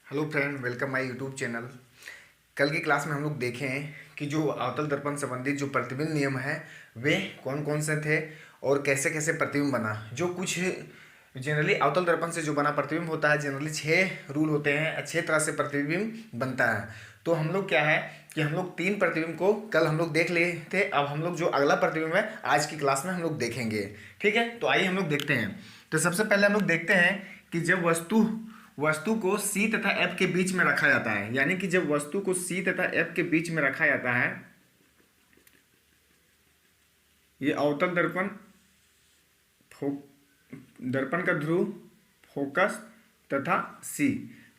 Hello friend, welcome my YouTube channel. कल की class में हम लोग देखें कि जो अवतल दर्पण संबंधित जो प्रतिबिंब नियम है वे कौन कौन से थे और कैसे कैसे प्रतिबिंब बना। जो कुछ जनरली अवतल दर्पण से जो बना प्रतिबिंब होता है, जनरली 6 रूल होते हैं, अच्छे तरह से प्रतिबिंब बनता है। तो हम लोग क्या है कि हम लोग 3 प्रतिबिंब को कल हम लोग देख लिए थे। अब हम लोग जो अगला प्रतिबिंब है आज की क्लास में हम लोग देखेंगे। ठीक है, तो आइए हम लोग देखते हैं। तो सबसे पहले हम लोग देखते हैं कि जब वस्तु वस्तु को C तथा F के बीच में रखा जाता है, यानी कि जब वस्तु को C तथा F के बीच में रखा जाता है, ये अवतल दर्पण दर्पण का ध्रुव, फोकस तथा C।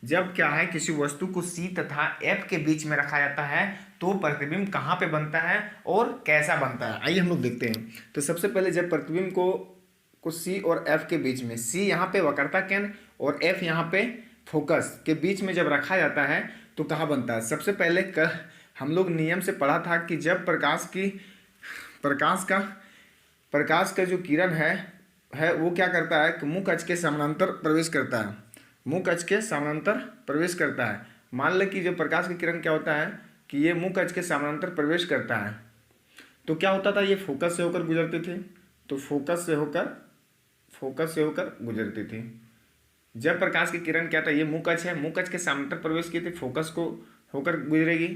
जब क्या है किसी वस्तु को C तथा F के बीच में रखा जाता है तो प्रतिबिंब कहाँ पे बनता है और कैसा बनता है, आइए हम लोग देखते हैं। तो सबसे पहले जब प्रतिबिंब को C और F के बीच में, C यहाँ पे वक्रता केंद्र और F यहाँ पे फोकस के बीच में जब रखा जाता है तो कहाँ बनता है। सबसे पहले हम लोग नियम से पढ़ा था कि जब प्रकाश का जो किरण है वो क्या करता है कि मुख अक्ष के समानांतर प्रवेश करता है, मुख अक्ष के समानांतर प्रवेश करता है। मान लें कि जब प्रकाश का किरण क्या होता है कि ये मुख अक्ष के समानांतर प्रवेश करता है तो क्या होता था, ये फोकस से होकर गुजरती थी, तो फोकस से होकर गुजरती थी। जब प्रकाश की किरण क्या था, ये मुख अक्ष है, मुख अक्ष के समानांतर प्रवेश की थी, फोकस को होकर गुजरेगी।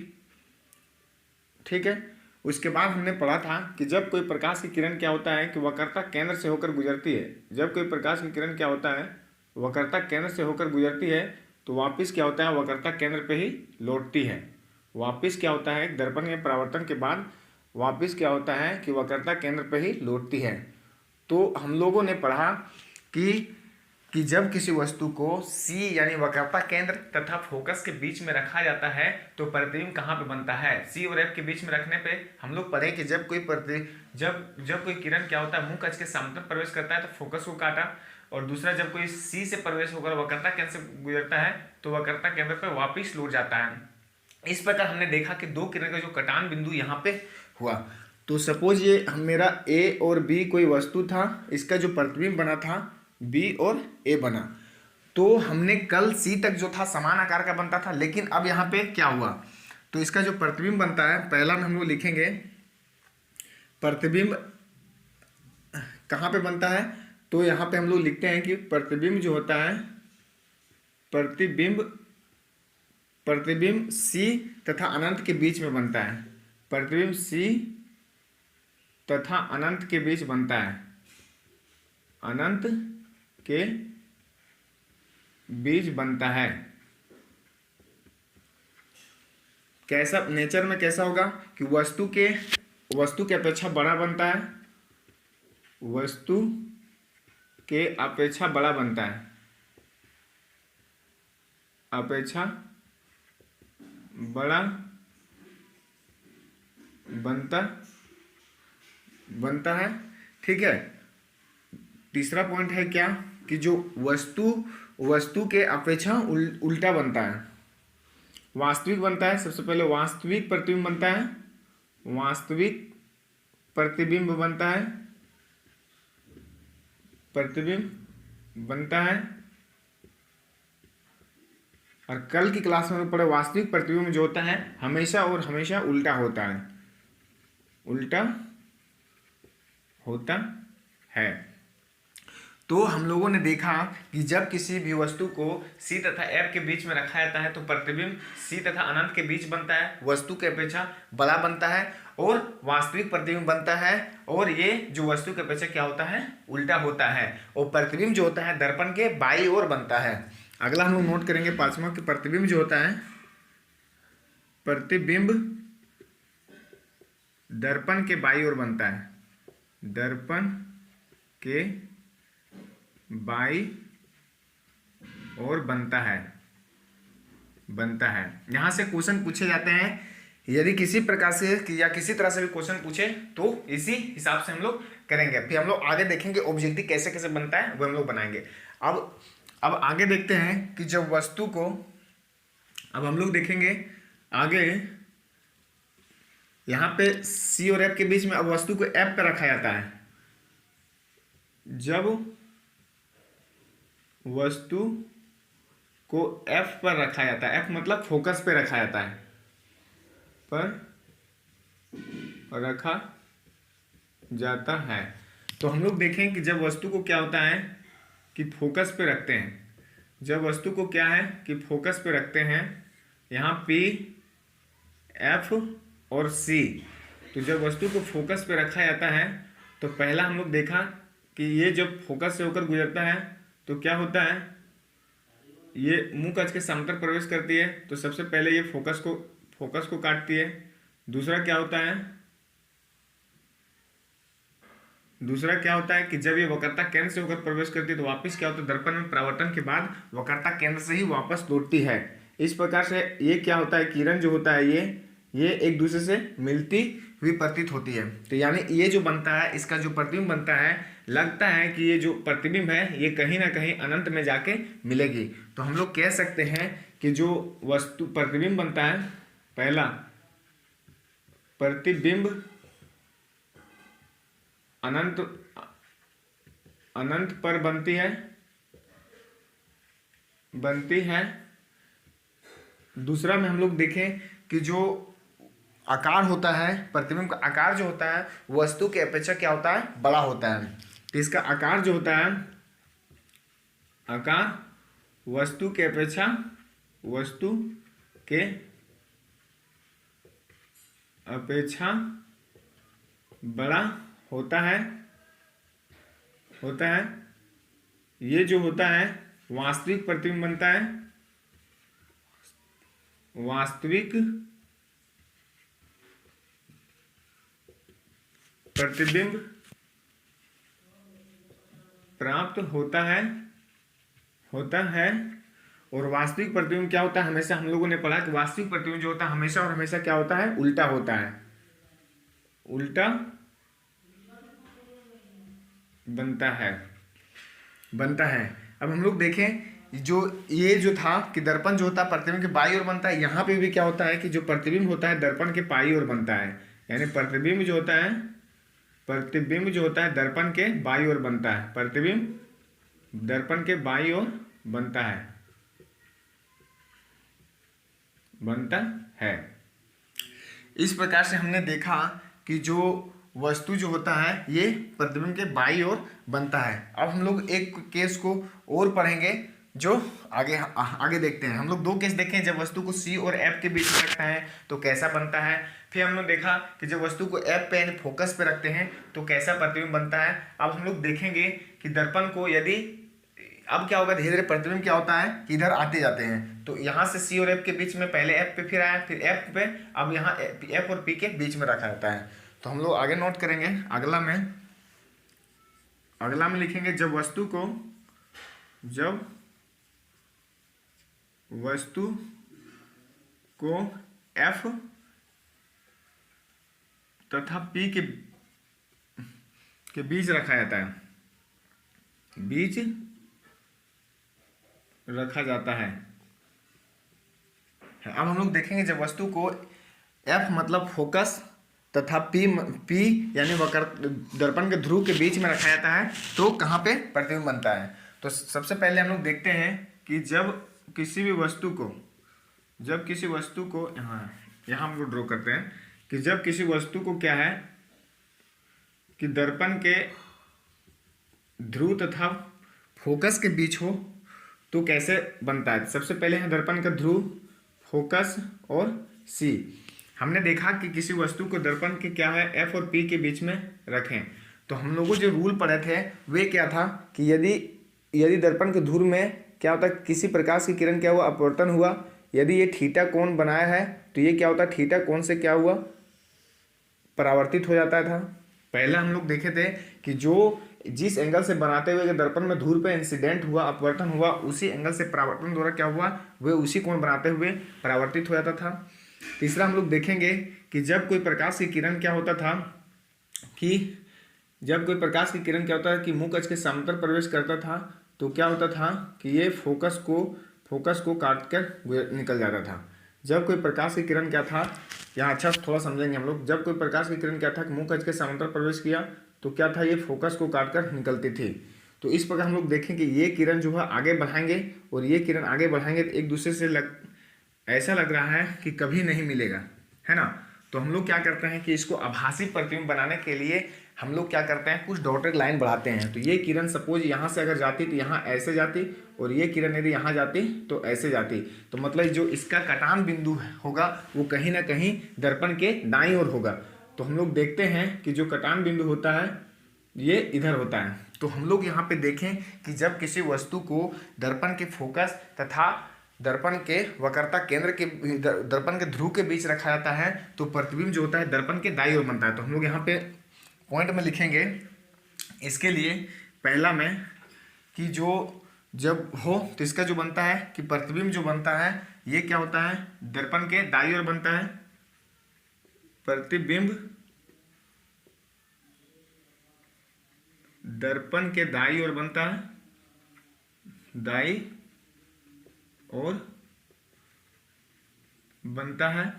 ठीक है, उसके बाद हमने पढ़ा था कि जब कोई प्रकाश की किरण क्या होता है कि वक्रता केंद्र से होकर गुजरती है, जब कोई प्रकाश की किरण क्या होता है वक्रता केंद्र से होकर गुजरती है तो वापस क्या होता है वक्रता केंद्र पे ही लौटती है। वापस क्या होता है दर्पण के परावर्तन के बाद वापस क्या होता है कि वक्रता केंद्र पे ही लौटती है। तो हम लोगों ने पढ़ा कि जब किसी वस्तु को C यानी वक्रता केंद्र तथा फोकस के बीच में रखा जाता है तो प्रतिबिंब कहाँ पे बनता है। C और F के बीच में रखने पे हम लोग पढ़े कि जब कोई किरण क्या होता है मुख अक्ष के समानांतर प्रवेश करता है तो फोकस को काटा, और दूसरा जब कोई C से प्रवेश होकर वक्रता केंद्र से गुजरता है तो वक्रता केंद्र पर वापिस लौट जाता है। इस प्रकार हमने देखा कि दो किरण का जो कटान बिंदु यहाँ पे हुआ। तो सपोज ये मेरा A और B कोई वस्तु था, इसका जो प्रतिबिंब बना था B और A बना। तो हमने कल C तक जो था समान आकार का बनता था, लेकिन अब यहाँ पे क्या हुआ तो इसका जो प्रतिबिंब बनता है पहला में हम लोग लिखेंगे प्रतिबिंब कहाँ पे बनता है। तो यहाँ पे हम लोग लिखते हैं कि प्रतिबिंब जो होता है प्रतिबिंब C तथा अनंत के बीच में बनता है, प्रतिबिंब C तथा अनंत के बीच बनता है, अनंत के बीच बनता है। कैसा नेचर में कैसा होगा कि वस्तु के अपेक्षा बड़ा बनता है, वस्तु के अपेक्षा बड़ा बनता है, अपेक्षा बड़ा बनता है। ठीक है, तीसरा पॉइंट है क्या कि जो वस्तु के अपेक्षा उल्टा बनता है, वास्तविक बनता है। सबसे पहले वास्तविक प्रतिबिंब बनता है, वास्तविक प्रतिबिंब बनता है, प्रतिबिंब बनता है। और कल की क्लास में पढ़े वास्तविक प्रतिबिंब जो होता है हमेशा और हमेशा उल्टा होता है, उल्टा होता है। तो हम लोगों ने देखा कि जब किसी भी वस्तु को C तथा F के बीच में रखा जाता है तो प्रतिबिंब C तथा अनंत के बीच बनता है, वस्तु के अपेक्षा बड़ा बनता है और वास्तविक प्रतिबिंब बनता है, और ये जो वस्तु के अपेक्षा क्या होता है उल्टा होता है, और प्रतिबिंब जो होता है दर्पण के बाईं ओर बनता है। अगला हम लोग नोट करेंगे पांचवा कि प्रतिबिंब जो होता है, प्रतिबिंब दर्पण के बाईं ओर बनता है, दर्पण के बाईं ओर बनता है। यहां से क्वेश्चन पूछे जाते हैं, यदि किसी प्रकार से या किसी तरह से भी क्वेश्चन पूछे तो इसी हिसाब से हम लोग करेंगे। फिर हम लोग आगे देखेंगे ऑब्जेक्टिव कैसे कैसे बनता है वो हम लोग बनाएंगे। अब आगे देखते हैं कि जब वस्तु को, अब हम लोग देखेंगे आगे यहां पे C और F के बीच में अब वस्तु को F पे रखा जाता है। जब वस्तु को एफ पर रखा जाता है। एफ मतलब फोकस पे रखा जाता है, पर रखा जाता है। तो हम लोग देखें कि जब वस्तु को क्या होता है कि फोकस पे रखते हैं, जब वस्तु को क्या है कि फोकस पे रखते हैं, यहाँ पी, एफ और सी, तो जब वस्तु को फोकस पे रखा जाता है तो पहला हम लोग देखा कि ये जब फोकस से होकर गुजरता है तो क्या होता है, ये मुंह कच के समांतर प्रवेश करती है, तो सबसे पहले ये फोकस को काटती है। दूसरा क्या होता है कि जब ये वक्रता केंद्र से होकर प्रवेश करती है तो वापस क्या होता है, दर्पण में परावर्तन के बाद वक्रता केंद्र से ही वापस लौटती है। इस प्रकार से ये क्या होता है, किरण जो होता है ये एक दूसरे से मिलती हुई प्रतीत होती है। तो यानी ये जो बनता है, इसका जो प्रतिबिंब बनता है, लगता है कि ये जो प्रतिबिंब है ये कहीं ना कहीं अनंत में जाके मिलेगी। तो हम लोग कह सकते हैं कि जो वस्तु प्रतिबिंब बनता है, पहला प्रतिबिंब अनंत पर बनती है। दूसरा में हम लोग देखें कि जो आकार होता है, प्रतिबिंब का आकार जो होता है वस्तु के अपेक्षा क्या होता है, बड़ा होता है। तो इसका आकार जो होता है, आकार वस्तु के अपेक्षा बड़ा होता है। ये जो होता है वास्तविक प्रतिबिंब बनता है। वास्तविक प्रतिबिंब प्राप्त होता है। और वास्तविक प्रतिबिंब क्या होता है, हमेशा हम लोगों ने पढ़ा कि वास्तविक प्रतिबिंब जो होता है हमेशा और हमेशा क्या होता है, उल्टा होता है, उल्टा बनता है। अब हम लोग देखें जो ये जो था कि दर्पण जो होता है प्रतिबिंब के बाईं ओर बनता है, यहाँ पे भी क्या होता है कि जो प्रतिबिंब होता है दर्पण के बाईं ओर बनता है। यानी प्रतिबिंब जो होता है दर्पण के बाईं ओर बनता है। प्रतिबिंब दर्पण के बाईं ओर बनता है। इस प्रकार से हमने देखा कि जो वस्तु जो होता है ये प्रतिबिंब के बाईं ओर बनता है। अब हम लोग एक केस को और पढ़ेंगे जो आगे देखते हैं। हम लोग दो केस देखें, जब वस्तु को सी और एफ के बीच में रखते हैं तो कैसा बनता है। फिर हम लोग देखा कि जब वस्तु को एफ पे यानी फोकस पे रखते हैं तो कैसा प्रतिबिंब बनता है। अब हम लोग देखेंगे कि दर्पण को यदि अब क्या होगा, धीरे धीरे प्रतिबिंब क्या होता है कि इधर आते जाते हैं। तो यहाँ से सी और एफ के बीच में पहले एफ पे फिर आया, फिर एफ पे, अब यहाँ एफ और पी के बीच में रखा जाता है। तो हम लोग आगे नोट करेंगे। अगला में लिखेंगे जब वस्तु को एफ तथा पी के बीच रखा जाता है, अब हम लोग देखेंगे जब वस्तु को एफ मतलब फोकस तथा पी यानी वक्र दर्पण के ध्रुव के बीच में रखा जाता है तो कहाँ पे प्रतिबिंब बनता है। तो सबसे पहले हम लोग देखते हैं कि जब किसी वस्तु को यहाँ हम लोग ड्रॉ करते हैं कि जब किसी वस्तु को क्या है कि दर्पण के ध्रुव तथा फोकस के बीच हो तो कैसे बनता है। सबसे पहले है दर्पण का ध्रुव, फोकस और सी। हमने देखा कि किसी वस्तु को दर्पण के क्या है एफ और पी के बीच में रखें तो हम लोगों जो रूल पढ़े थे वे क्या था कि यदि दर्पण के ध्रुव में क्या होता है, किसी प्रकाश की किरण क्या हुआ, अपवर्तन हुआ, यदि ये थीटा कोण बनाया है तो ये क्या होता है, थीटा कोण से क्या हुआ, परावर्तित हो जाता था। पहले हम लोग देखे थे कि जिस एंगल से बनाते हुए दर्पण में ध्रुव पे इंसिडेंट हुआ, अपवर्तन हुआ, उसी एंगल से परावर्तन द्वारा क्या हुआ, वे उसी कोण बनाते हुए परावर्तित हो जाता था। तीसरा हम लोग देखेंगे कि जब कोई प्रकाश की किरण क्या होता था कि मुंह कक्ष के समांतर प्रवेश करता था तो क्या होता था कि ये फोकस को काट कर निकल जाता था। जब कोई प्रकाश की किरण क्या था, यहाँ अच्छा थोड़ा समझेंगे हम लोग। जब कोई प्रकाश की किरण क्या था कि मुंह कक्ष के समांतर प्रवेश किया तो क्या था, ये फोकस को काट कर निकलती थी। तो इस प्रकार हम लोग देखें कि ये किरण जो है आगे बढ़ाएंगे और ये किरण आगे बढ़ाएंगे तो एक दूसरे से ऐसा लग रहा है कि कभी नहीं मिलेगा, है ना। तो हम लोग क्या करते हैं कि इसको आभासी प्रतिबिंब बनाने के लिए हम लोग क्या करते हैं, कुछ डॉटेड लाइन बढ़ाते हैं। तो ये किरण सपोज यहाँ से अगर जाती तो यहाँ ऐसे जाती, और ये किरण यदि यहाँ जाती तो ऐसे जाती। तो मतलब जो इसका कटान बिंदु होगा वो कहीं ना कहीं दर्पण के दाईं ओर होगा। तो हम लोग देखते हैं कि जो कटान बिंदु होता है ये इधर होता है। तो हम लोग यहाँ पे देखें कि जब किसी वस्तु को दर्पण के फोकस तथा दर्पण के वक्रता केंद्र के दर्पण के ध्रुव के बीच रखा जाता है तो प्रतिबिंब जो होता है दर्पण के दाईं ओर बनता है। तो हम लोग यहाँ पे पॉइंट में लिखेंगे इसके लिए पहला में कि जो जब हो तो इसका जो बनता है कि प्रतिबिंब जो बनता है ये क्या होता है, दर्पण के दाईं ओर बनता है। प्रतिबिंब दर्पण के दाईं ओर बनता है, दाईं ओर बनता है,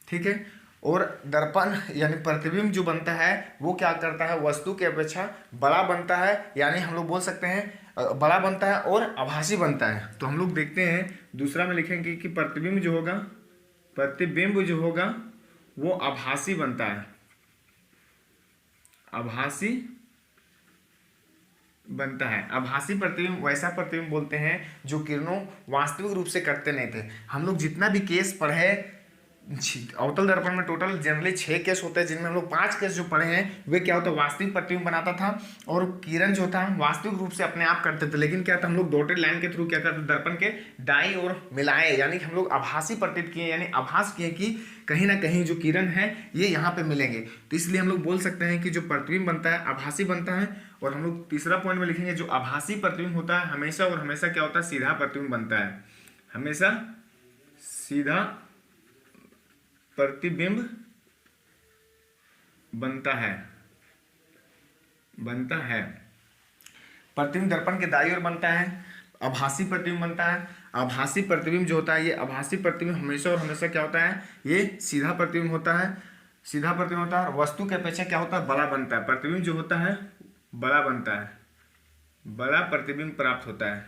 ठीक है। और दर्पण यानी प्रतिबिंब जो बनता है वो क्या करता है, वस्तु की अपेक्षा बड़ा बनता है, यानी हम लोग बोल सकते हैं बड़ा बनता है और आभासी बनता है। तो हम लोग देखते हैं दूसरा में लिखेंगे कि प्रतिबिंब जो होगा, प्रतिबिंब जो होगा वो आभासी बनता है, आभासी बनता है। आभासी प्रतिबिंब वैसा प्रतिबिंब बोलते हैं जो किरणों वास्तविक रूप से करते नहीं थे। हम लोग जितना भी केस पढ़े अवतल दर्पण में टोटल जनरली 6 केस होते हैं, जिनमें हम लोग 5 केस जो पढ़े हैं वे क्या होता है, वास्तविक प्रतिबिंब बनाता था और किरण जो था वास्तविक रूप से अपने आप करते थे। लेकिन क्या था, हम लोग डॉटेड लाइन के थ्रू क्या करते दर्पण के दाईं ओर मिलाए, यानी कि हम लोग आभासी प्रतीत किए, यानी आभास किए कि कहीं ना कहीं जो किरण है ये यहाँ पे मिलेंगे। तो इसलिए हम लोग बोल सकते हैं कि जो प्रतिबिंब बनता है आभासी बनता है। और हम लोग तीसरा पॉइंट में लिखेंगे जो आभासी प्रतिबिंब होता है हमेशा और हमेशा क्या होता है, सीधा प्रतिबिंब बनता है, हमेशा सीधा प्रतिबिंब बनता है, बनता है। प्रतिबिंब दर्पण के दाईं ओर बनता है, आभासी प्रतिबिंब बनता है। आभासी प्रतिबिंब जो होता है ये आभासी प्रतिबिंब हमेशा और हमेशा क्या होता है, ये सीधा प्रतिबिंब होता है, सीधा प्रतिबिंब होता है। और वस्तु के अपेक्षा क्या होता है, बड़ा बनता है। प्रतिबिंब जो होता है बड़ा बनता है, बड़ा प्रतिबिंब प्राप्त होता है,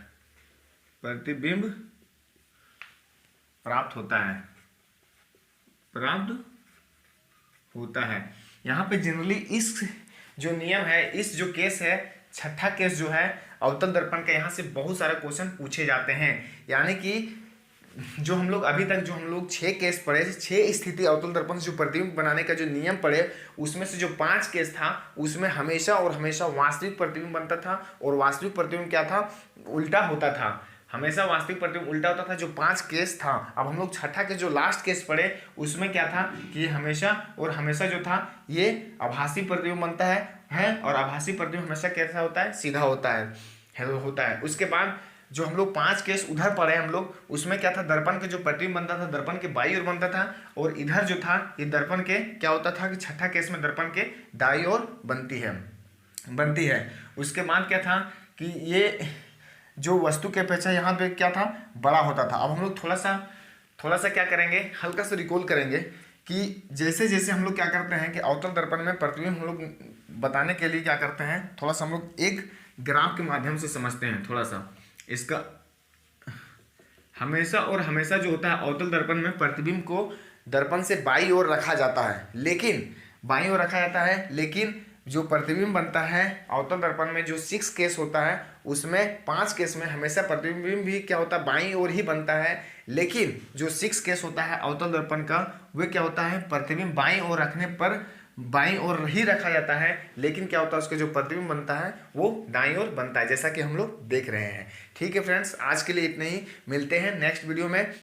प्रतिबिंब प्राप्त होता है, प्राप्त होता है। यहाँ पे जनरली इस जो नियम है, इस जो केस है, छठा केस जो है अवतल दर्पण का, यहाँ से बहुत सारे क्वेश्चन पूछे जाते हैं। यानी कि जो हम लोग अभी तक जो हम लोग 6 केस पढ़े, 6 स्थिति अवतल दर्पण से जो प्रतिबिंब बनाने का जो नियम पढ़े, उसमें से जो 5 केस था उसमें हमेशा और हमेशा वास्तविक प्रतिबिंब बनता था। और वास्तविक प्रतिबिंब क्या था, उल्टा होता था, हमेशा वास्तविक प्रतिबिंब उल्टा होता था। जो 5 केस था, अब हम लोग छठा के जो लास्ट केस पढ़े उसमें क्या था कि हमेशा और हमेशा जो था ये आभासी प्रतिबिंब बनता है और आभासी प्रतिबिंब हमेशा कैसा होता है, सीधा होता है। उसके बाद जो हम लोग 5 केस उधर पढ़े हम लोग, उसमें क्या था, दर्पण के जो प्रतिबिंब बनता था दर्पण के बाईं ओर बनता था, और इधर जो था ये दर्पण के क्या होता था कि छठा केस में दर्पण के दाईं ओर बनती है। उसके बाद क्या था कि ये जो वस्तु के अपेक्षा यहाँ पे क्या था, बड़ा होता था। अब हम लोग थोड़ा सा क्या करेंगे, हल्का सा रिकॉल करेंगे कि जैसे जैसे हम लोग क्या करते हैं कि अवतल दर्पण में प्रतिबिंब हम लोग बताने के लिए क्या करते हैं, थोड़ा सा हम लोग एक ग्राफ के माध्यम से समझते हैं। थोड़ा सा इसका हमेशा और हमेशा जो होता है अवतल दर्पण में प्रतिबिंब को दर्पण से बाईं ओर रखा जाता है, लेकिन जो प्रतिबिंब बनता है अवतल दर्पण में जो 6 केस होता है उसमें 5 केस में हमेशा प्रतिबिंब भी क्या होता है, बाईं ओर ही बनता है। लेकिन जो 6 केस होता है अवतल दर्पण का वह क्या होता है, प्रतिबिंब बाईं ओर रखने पर बाईं ओर ही रखा जाता है, लेकिन क्या होता है उसका जो प्रतिबिंब बनता है वो दाईं ओर बनता है, जैसा कि हम लोग देख रहे हैं। ठीक है फ्रेंड्स, आज के लिए इतना ही, मिलते हैं नेक्स्ट वीडियो में।